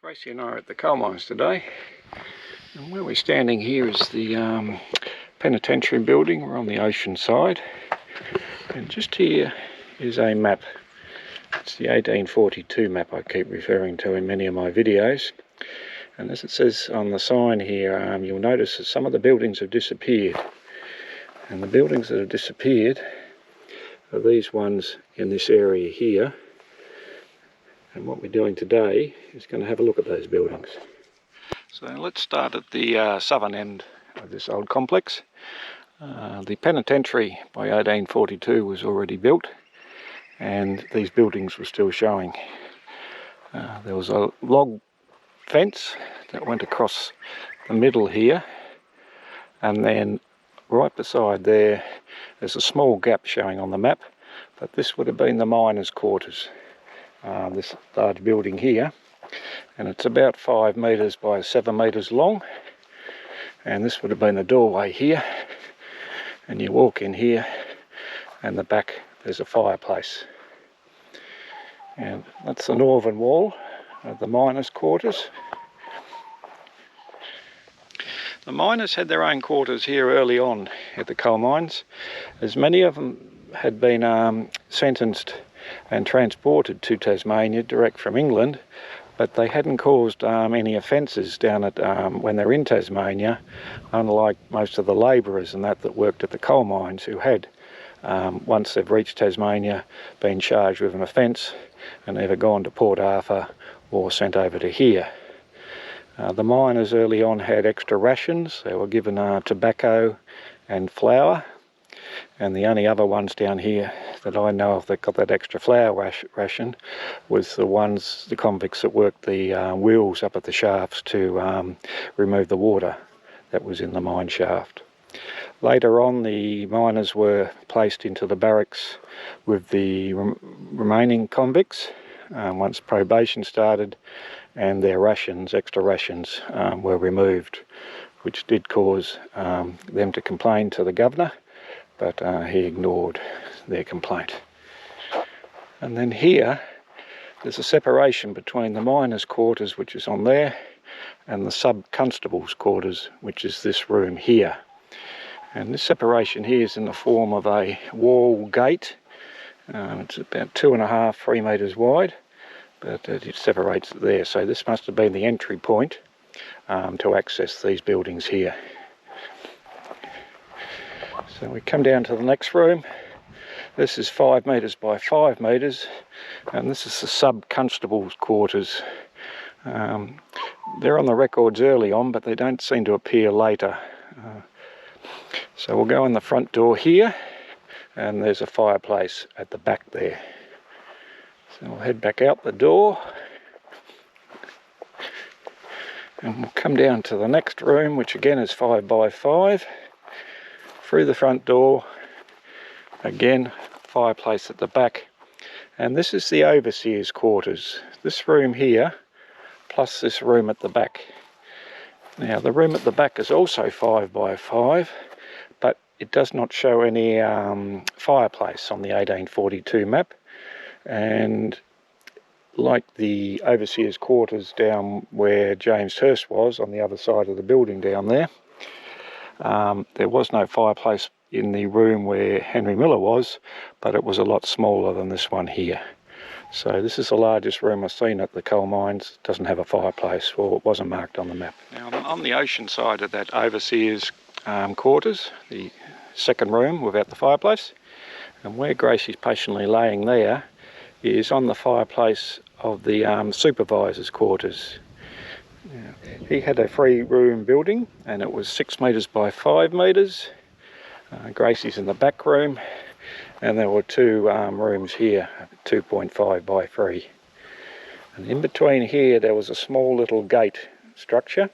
Gracie and I are at the coal mines today, and where we're standing here is the penitentiary building. We're on the ocean side, and just here is a map. It's the 1842 map I keep referring to in many of my videos, and as it says on the sign here, you'll notice that some of the buildings have disappeared, and the buildings that have disappeared are these ones in this area here. And what we're doing today is going to have a look at those buildings. So let's start at the southern end of this old complex. The penitentiary by 1842 was already built, and these buildings were still showing. There was a log fence that went across the middle here, and then right beside there's a small gap showing on the map, but this would have been the miners' quarters. This large building here, and it's about 5 metres by 7 metres long, and this would have been the doorway here, and you walk in here and the back there's a fireplace, and that's the northern wall of the miners' quarters. The miners had their own quarters here early on at the coal mines, as many of them had been sentenced and transported to Tasmania direct from England, but they hadn't caused any offences down at when they're in Tasmania, unlike most of the labourers and that worked at the coal mines, who had once they've reached Tasmania been charged with an offence and either gone to Port Arthur or sent over to here. The miners early on had extra rations. They were given tobacco and flour, and the only other ones down here that I know of that got that extra flour ration was the convicts that worked the wheels up at the shafts to remove the water that was in the mine shaft. Later on, the miners were placed into the barracks with the remaining convicts once probation started, and their extra rations were removed, which did cause them to complain to the governor, but he ignored their complaint. And then here there's a separation between the miners' quarters, which is on there, and the sub-constables' quarters, which is this room here. And this separation here is in the form of a wall gate. It's about 2.5, 3 metres wide, but it separates it there. So this must have been the entry point to access these buildings here. So we come down to the next room. This is 5 metres by 5 metres, and this is the sub-constable's quarters. They're on the records early on, but they don't seem to appear later. So we'll go in the front door here, and there's a fireplace at the back there. So we'll head back out the door, and we'll come down to the next room, which again is 5 by 5. Through the front door, again fireplace at the back, and this is the overseer's quarters. This room here plus this room at the back. Now the room at the back is also 5 by 5, but it does not show any fireplace on the 1842 map, and like the overseer's quarters down where James Hurst was on the other side of the building down there, there was no fireplace in the room where Henry Miller was, but it was a lot smaller than this one here. So this is the largest room I've seen at the coal mines. It doesn't have a fireplace, or it wasn't marked on the map. Now I'm on the ocean side of that overseer's quarters, the second room without the fireplace, and where Gracie's patiently laying there is on the fireplace of the supervisor's quarters. He had a 3-room building, and it was 6 metres by 5 metres. Gracie's in the back room, and there were 2 rooms here, 2.5 by 3. And in between here there was a small little gate structure,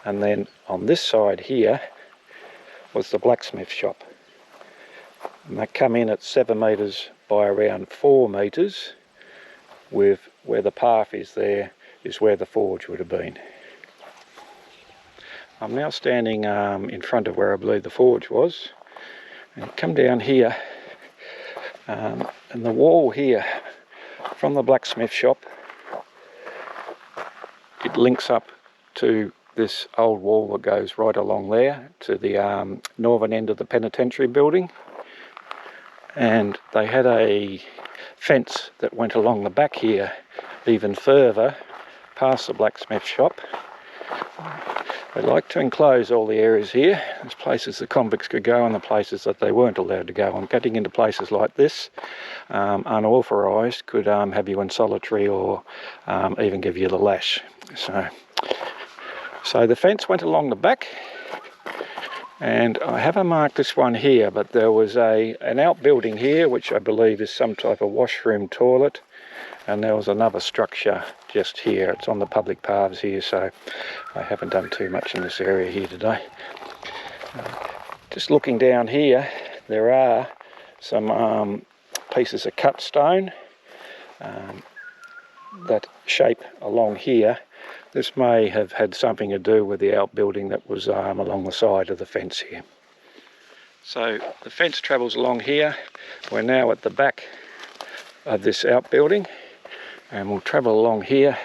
and then on this side here was the blacksmith shop. And that come in at 7 metres by around 4 metres, with where the path is there is where the forge would have been. I'm now standing in front of where I believe the forge was, and come down here, and the wall here from the blacksmith shop it links up to this old wall that goes right along there to the northern end of the penitentiary building. And they had a fence that went along the back here even further past the blacksmith shop. They like to enclose all the areas here. There's places the convicts could go and the places that they weren't allowed to go. And getting into places like this, unauthorised, could have you in solitary or even give you the lash. So the fence went along the back, and I haven't marked this one here, but there was an outbuilding here, which I believe is some type of washroom toilet, and there was another structure just here. It's on the public paths here, so I haven't done too much in this area here today. Just looking down here, there are some pieces of cut stone that shape along here. This may have had something to do with the outbuilding that was along the side of the fence here. So the fence travels along here. We're now at the back of this outbuilding, and we'll travel along here.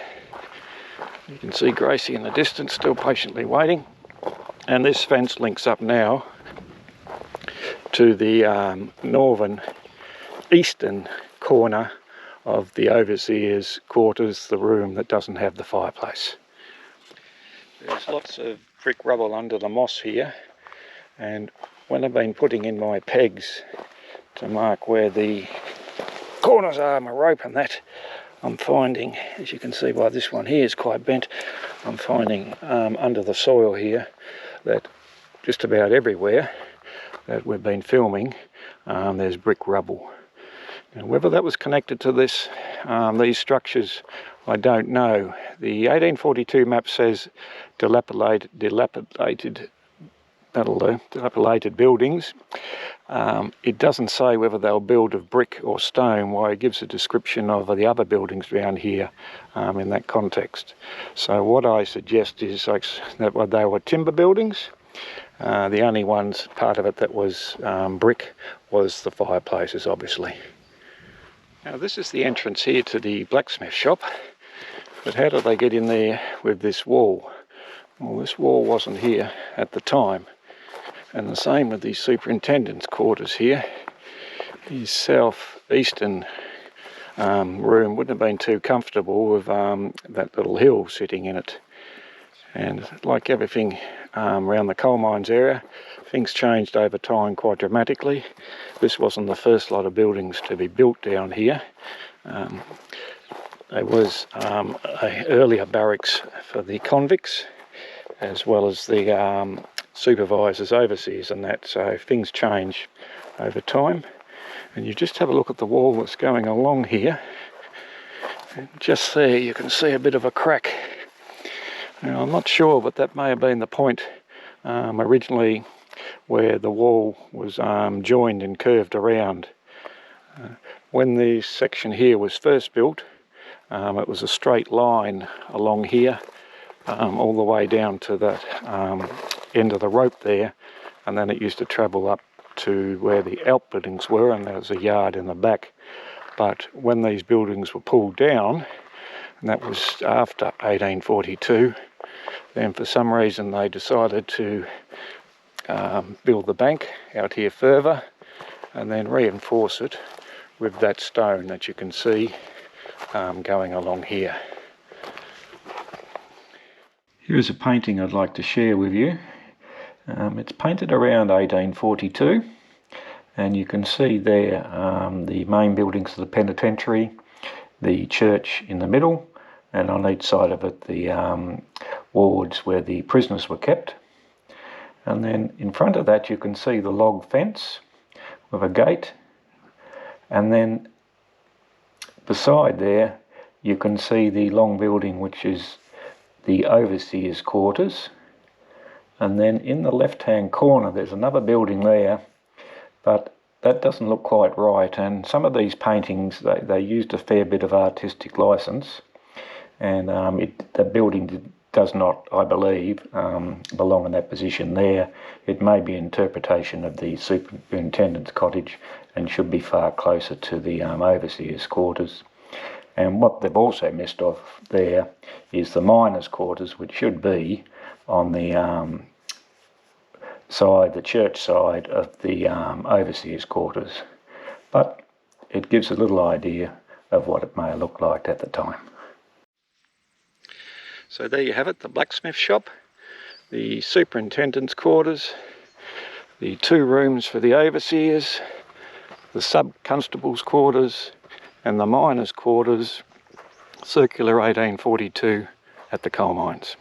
You can see Gracie in the distance, still patiently waiting. And this fence links up now to the northern eastern corner of the overseer's quarters, the room that doesn't have the fireplace. There's lots of brick rubble under the moss here, and when I've been putting in my pegs to mark where the corners are, my rope and that, I'm finding, as you can see by this one here, is quite bent. I'm finding under the soil here that just about everywhere that we've been filming, there's brick rubble. Now, whether that was connected to this, these structures, I don't know. The 1842 map says dilapidated buildings. It doesn't say whether they'll build of brick or stone, while it gives a description of the other buildings around here in that context. So what I suggest is that they were timber buildings. The only part of it that was brick was the fireplaces, obviously. Now this is the entrance here to the blacksmith shop, but how did they get in there with this wall? Well, this wall wasn't here at the time, and the same with the superintendent's quarters here. His southeastern room wouldn't have been too comfortable with that little hill sitting in it. And like everything around the coal mines area, things changed over time quite dramatically. This wasn't the first lot of buildings to be built down here. There was an earlier barracks for the convicts, as well as the supervisors, overseers and that, so things change over time. And you just have a look at the wall that's going along here, and just there you can see a bit of a crack. Now I'm not sure, but that may have been the point originally where the wall was joined and curved around. When this section here was first built, it was a straight line along here, all the way down to that end of the rope there, and then it used to travel up to where the outbuildings were, and there was a yard in the back. But when these buildings were pulled down, and that was after 1842, then for some reason they decided to build the bank out here further and then reinforce it with that stone that you can see going along here. Here's a painting I'd like to share with you. It's painted around 1842, and you can see there the main buildings of the penitentiary, the church in the middle, and on each side of it the wards where the prisoners were kept. And then in front of that you can see the log fence with a gate, and then beside there you can see the long building which is the overseer's quarters. And then in the left hand corner there's another building there, but that doesn't look quite right, and some of these paintings they used a fair bit of artistic license, and the building does not, I believe, belong in that position there. It may be an interpretation of the superintendent's cottage and should be far closer to the overseer's quarters. And what they've also missed off there is the miners' quarters, which should be on the the church side of the overseers' quarters. But it gives a little idea of what it may have looked like at the time. So there you have it, the blacksmith shop, the superintendent's quarters, the 2 rooms for the overseers, the sub-constable's quarters, and the miners' quarters, circular 1842 at the coal mines.